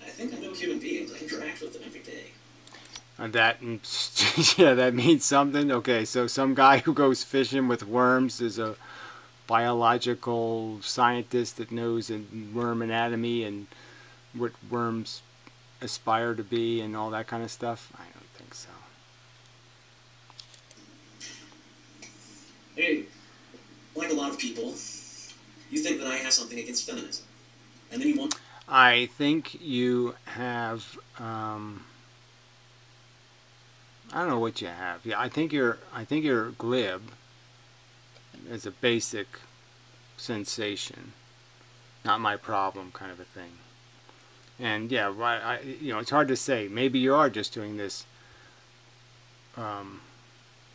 I think I know human beings. I interact with them every day. That, yeah, that means something. Okay, so some guy who goes fishing with worms is a biological scientist that knows worm anatomy and what worms aspire to be and all that kind of stuff. I don't think so. Hey, like a lot of people, you think that I have something against feminism, and then you want. I think you have. I don't know what you have. Yeah, I think you're glib as a basic sensation, not my problem kind of a thing. And yeah, you know, it's hard to say. Maybe you are just doing this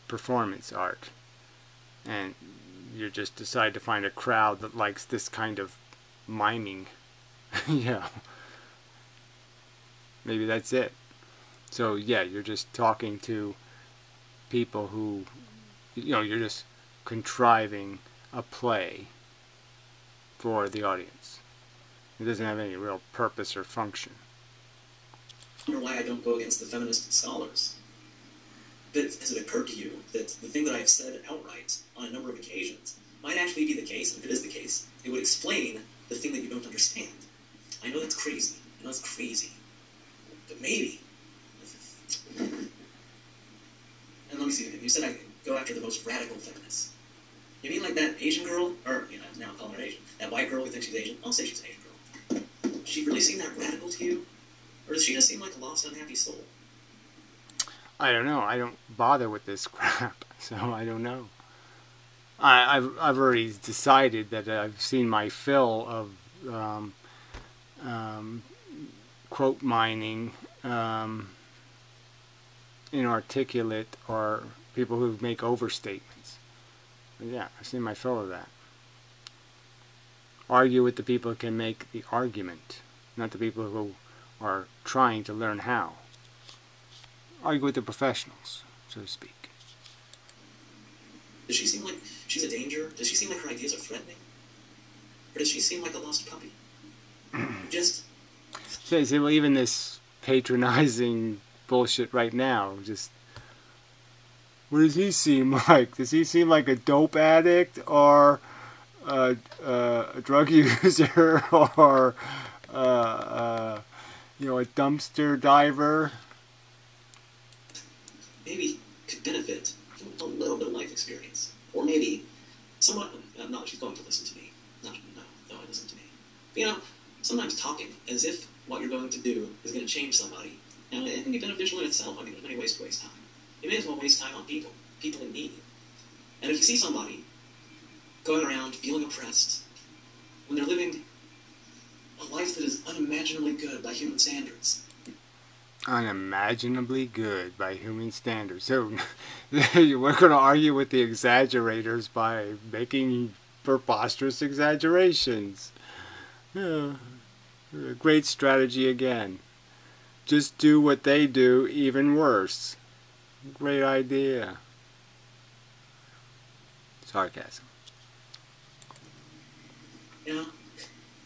performance art, and you just decide to find a crowd that likes this kind of miming. Yeah, maybe that's it. So yeah, you're just talking to people who, you know, you're just contriving a play for the audience. It doesn't have any real purpose or function. I wonder why I don't go against the feminist scholars. But has it occurred to you that the thing that I've said outright on a number of occasions might actually be the case? And if it is the case, it would explain the thing that you don't understand. I know that's crazy. I know it's crazy. But maybe. And let me see. You said I go after the most radical feminists. You mean like that Asian girl? Or, you know, now I'm calling her Asian. That white girl who thinks she's Asian? I'll say she's an Asian girl. Does she really seem that radical to you? Or does she just seem like a lost, unhappy soul? I don't know. I don't bother with this crap, so I don't know. I've already decided that I've seen my fill of quote mining, inarticulate, or people who make overstatements. Yeah, I've seen my fill of that. Argue with the people who can make the argument, not the people who are trying to learn how. Argue with the professionals, so to speak. Does she seem like she's a danger? Does she seem like her ideas are threatening? Or does she seem like a lost puppy? Just... So, well, even this patronizing bullshit right now, just... What does he seem like? Does he seem like a dope addict, or a drug user, or you know, a dumpster diver? Maybe could benefit from a little bit of life experience, or maybe somewhat. No, she's going to listen to me. No, I listen to me. But, you know, sometimes talking as if what you're going to do is going to change somebody, and it can be beneficial in itself. I mean, there's many ways to waste time. You may as well waste time on people in need. And if you see somebody going around feeling oppressed when they're living a life that is unimaginably good by human standards. Unimaginably good by human standards. So we're going to argue with the exaggerators by making preposterous exaggerations. Yeah. Great strategy again. Just do what they do, even worse. Great idea. Sarcasm. You know,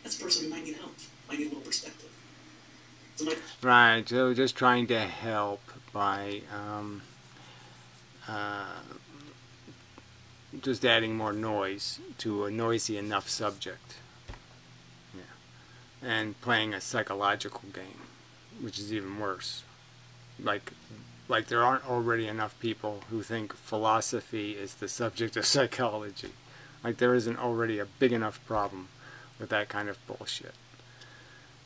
that's a person who might need help, might need a little perspective. Right, so just trying to help by just adding more noise to a noisy enough subject. Yeah. And playing a psychological game. which is even worse. Like there aren't already enough people who think philosophy is the subject of psychology. Like there isn't already a big enough problem with that kind of bullshit.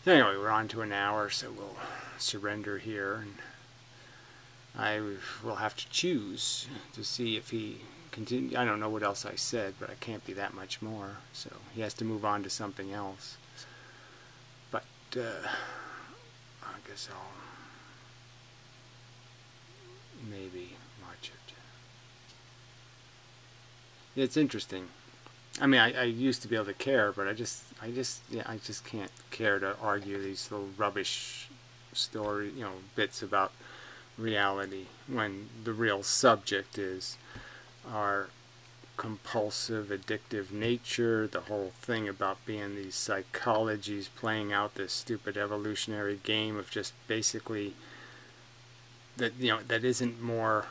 So anyway, we're on to an hour, so we'll surrender here, and I will have to choose to see if he continue. I don't know what else I said, but I can't be that much more, so he has to move on to something else. But I guess I'll maybe watch it. It's interesting. I mean, I used to be able to care, but I just can't care to argue these little rubbish story, bits about reality when the real subject is our compulsive, addictive nature, the whole thing about being these psychologies playing out this stupid evolutionary game of just basically that, that isn't more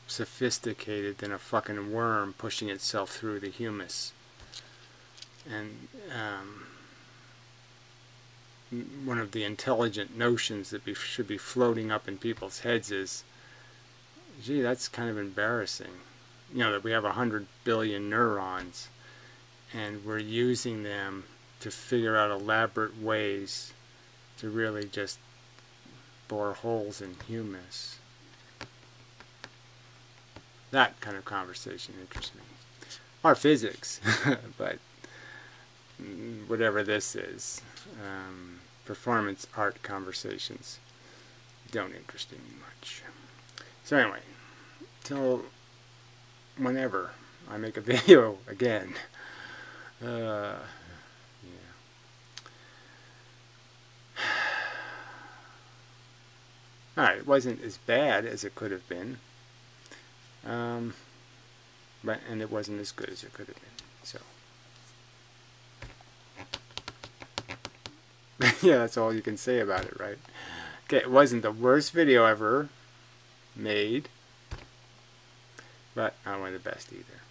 sophisticated than a fucking worm pushing itself through the humus. And one of the intelligent notions that should be floating up in people's heads is, gee, that's kind of embarrassing. That we have 100 billion neurons and we're using them to figure out elaborate ways to really just bore holes in humus. That kind of conversation interests me. Or physics, but whatever this is, performance art conversations don't interest me much. So anyway, till whenever I make a video again, yeah. Alright, it wasn't as bad as it could have been. And it wasn't as good as it could have been. So yeah, that's all you can say about it, right? Okay, it wasn't the worst video ever made, but not one of the best either.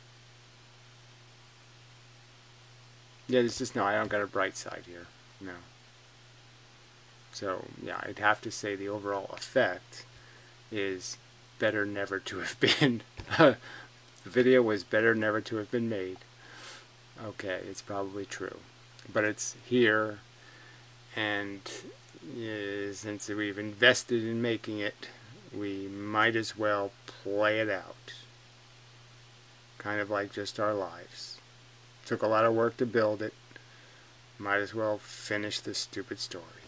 Yeah, there's just I don't got a bright side here. No. So yeah, I'd have to say the overall effect is better never to have been. The video was better never to have been made. Okay, it's probably true. But it's here, and since we've invested in making it, we might as well play it out. Kind of like just our lives. Took a lot of work to build it. Might as well finish this stupid story.